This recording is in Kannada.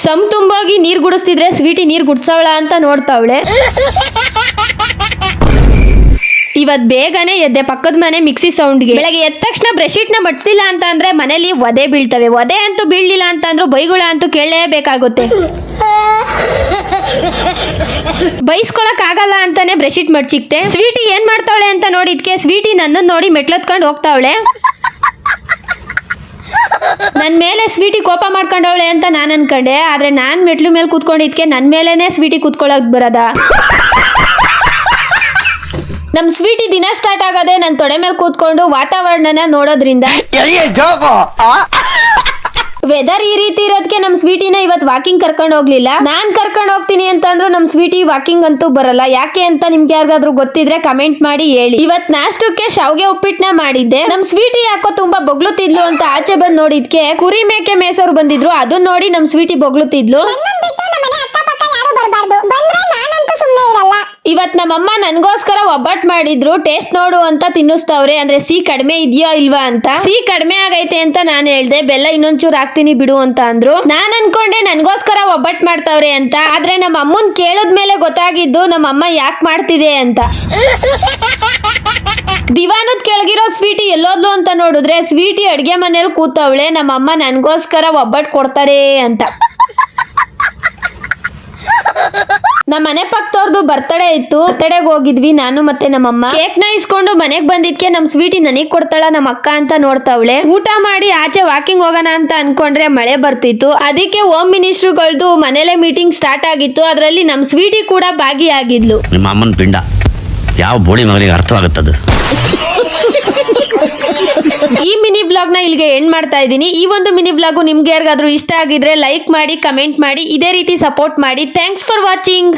ಸಮ್ ತುಂಬೋಗಿ ನೀರ್ ಗುಡಿಸ್ತಿದ್ರೆ ಸ್ವೀಟಿ ನೀರ್ ಗುಡ್ಸವಳ ಅಂತ ನೋಡ್ತಾವಳೆ. ಇವತ್ ಬೇಗನೆ ಎದ್ದೆ, ಪಕ್ಕದ ಮನೆ ಮಿಕ್ಸಿ ಸೌಂಡ್ಗೆ. ಬೆಳಗ್ಗೆ ಎದ್ದ ತಕ್ಷಣ ಬ್ರಷೀಟ್ ನ ಮಡ್ಸ್ಲಿಲ್ಲ ಅಂತ ಅಂದ್ರೆ ಮನೇಲಿ ಒದೆ ಬೀಳ್ತವೆ. ಒದೆ ಅಂತೂ ಬೀಳ್ಲಿಲ್ಲ ಅಂತ ಅಂದ್ರೂ ಬೈಗುಳ ಅಂತೂ ಕೇಳಲೇಬೇಕಾಗುತ್ತೆ. ಬೈಸ್ಕೊಳಕ್ ಆಗಲ್ಲ ಅಂತಾನೆ ಬ್ರಷೀಟ್ ಮಡ್ಚಿಕ್ತೆ. ಸ್ವೀಟಿ ಏನ್ ಮಾಡ್ತಾವಳೆ ಅಂತ ನೋಡಿದ್ಕೆ ಸ್ವೀಟಿ ನನ್ನನ್ನು ನೋಡಿ ಮೆಟ್ಲತ್ಕೊಂಡು ಹೋಗ್ತಾವಳೆ. ನನ್ ಮೇಲೆ ಸ್ವೀಟಿ ಕೋಪ ಮಾಡ್ಕೊಂಡವಳೆ ಅಂತ ನಾನ್ ಅನ್ಕೊಂಡೆ. ಆದ್ರೆ ನಾನ್ ಮೆಟ್ಲು ಮೇಲೆ ಕೂತ್ಕೊಂಡಿದ್ಕೆ ನನ್ ಮೇಲೆನೆ ಸ್ವೀಟಿ ಕೂತ್ಕೊಳಕ್ ಬರದ. ನಮ್ ಸ್ವೀಟಿ ದಿನ ಸ್ಟಾರ್ಟ್ ಆಗದೆ ನನ್ ತೊಡೆ ಮೇಲೆ ಕೂತ್ಕೊಂಡು ವಾತಾವರಣನ ನೋಡೋದ್ರಿಂದ. ವೆದರ್ ಈ ರೀತಿ ಇರೋದಕ್ಕೆ ನಮ್ ಸ್ವೀಟಿನ ಇವತ್ ವಾಕಿಂಗ್ ಕರ್ಕೊಂಡು ಹೋಗ್ಲಿಲ್ಲ. ನಾನ್ ಕರ್ಕೊಂಡು ಹೋಗ್ತೀನಿ ಅಂತ ಅಂದ್ರು ನಮ್ ಸ್ವೀಟಿ ವಾಕಿಂಗ್ ಅಂತೂ ಬರಲ್ಲ. ಯಾಕೆ ಅಂತ ನಿಮ್ಗೆ ಯಾರಿಗಾದ್ರೂ ಗೊತ್ತಿದ್ರೆ ಕಮೆಂಟ್ ಮಾಡಿ ಹೇಳಿ. ಇವತ್ ನಾಷ್ಟಕ್ಕೆ ಶಾವ್ಗೆ ಉಪ್ಪಿಟ್ಟನ ಮಾಡಿದ್ದೆ. ನಮ್ ಸ್ವೀಟಿ ಯಾಕೋ ತುಂಬಾ ಬೊಗ್ಳುತ್ತಿದ್ಲು ಅಂತ ಆಚೆ ಬಂದ್ ನೋಡಿದ್ಕೆ ಕುರಿ ಮೇಕೆ ಮೇಸೋರು ಬಂದಿದ್ರು. ಅದನ್ನ ನೋಡಿ ನಮ್ ಸ್ವೀಟಿ ಬೊಗ್ಳುತ್ತಿದ್ಲು. ಇವತ್ ನಮ್ಮಮ್ಮ ನನ್ಗೋಸ್ಕರ ಒಬ್ಬಟ್ಟು ಮಾಡಿದ್ರು. ಟೇಸ್ಟ್ ನೋಡು ಅಂತ ತಿನ್ನಿಸ್ತವ್ರೆ. ಅಂದ್ರೆ ಸಿಹಿ ಕಡಿಮೆ ಇದೆಯಾ ಇಲ್ವಾ ಅಂತ. ಸಿಹಿ ಕಡಿಮೆ ಆಗೈತೆ ಅಂತ ನಾನು ಹೇಳ್ದೆ. ಬೆಲ್ಲ ಇನ್ನೊಂಚೂರು ಹಾಕ್ತೀನಿ ಬಿಡು ಅಂತ ಅಂದ್ರು. ನಾನ್ ಅನ್ಕೊಂಡೆ ನನ್ಗೋಸ್ಕರ ಒಬ್ಬಟ್ಟು ಮಾಡ್ತಾವ್ರೆ ಅಂತ. ಆದ್ರೆ ನಮ್ಮ ಅಮ್ಮನ್ ಕೇಳದ್ಮೇಲೆ ಗೊತ್ತಾಗಿದ್ದು ನಮ್ಮಮ್ಮ ಯಾಕೆ ಮಾಡ್ತಿದೆ ಅಂತ. ದಿವಾನದ್ ಕೆಳಗಿರೋ ಸ್ವೀಟಿ ಎಲ್ಲೋದ್ಲು ಅಂತ ನೋಡಿದ್ರೆ ಸ್ವೀಟಿ ಅಡ್ಗೆ ಮನೇಲಿ ಕೂತವಳೆ. ನಮ್ಮಮ್ಮ ನನ್ಗೋಸ್ಕರ ಒಬ್ಬಟ್ಟು ಕೊಡ್ತಾರೆ ಅಂತ. ನಮ್ಮ ಮನೆ ಪಕ್ಕದವ್ರದ್ದು ಬರ್ತಡೇ ಇತ್ತು. ಬರ್ತಡೇಗೆ ಹೋಗಿದ್ವಿ ನಾನು ಮತ್ತೆ ನಮ್ಮಮ್ಮ. ಕೇಕ್ ನ ಇಸ್ಕೊಂಡು ಮನೆಗ್ ಬಂದಿದ್ಕೆ ನಮ್ ಸ್ವೀಟಿ ನನಗ್ ಕೊಡ್ತಾಳ ನಮ್ಮ ಅಕ್ಕ ಅಂತ ನೋಡ್ತಾವಳೆ. ಊಟ ಮಾಡಿ ಆಚೆ ವಾಕಿಂಗ್ ಹೋಗೋಣ ಅಂತ ಅನ್ಕೊಂಡ್ರೆ ಮಳೆ ಬರ್ತಿತ್ತು. ಅದಕ್ಕೆ ಹೋಮ್ ಮಿನಿಸ್ಟ್ರುಗಳ್ದು ಮನೇಲೆ ಮೀಟಿಂಗ್ ಸ್ಟಾರ್ಟ್ ಆಗಿತ್ತು. ಅದ್ರಲ್ಲಿ ನಮ್ ಸ್ವೀಟಿ ಕೂಡ ಭಾಗಿಯಾಗಿದ್ಲು. ನಿಮ್ಮ ಅಮ್ಮನ ಪಿಂಡ ಯಾವ ಬೋಳಿ ಮಗನಿಗೆ ಅರ್ಥವಾಗುತ್ತದೆ. ಈ ಮಿನಿ ಬ್ಲಾಗ್ ನ ಇಲ್ಲಿಗೆ ಎಂಡ್ ಮಾಡ್ತಾ ಇದ್ದೀನಿ. ಈ ಒಂದು ಮಿನಿ ಬ್ಲಾಗು ನಿಮ್ಗೆ ಯಾರಿಗಾದ್ರೂ ಇಷ್ಟ ಆಗಿದ್ರೆ ಲೈಕ್ ಮಾಡಿ, ಕಮೆಂಟ್ ಮಾಡಿ, ಇದೇ ರೀತಿ ಸಪೋರ್ಟ್ ಮಾಡಿ. Thanks for watching.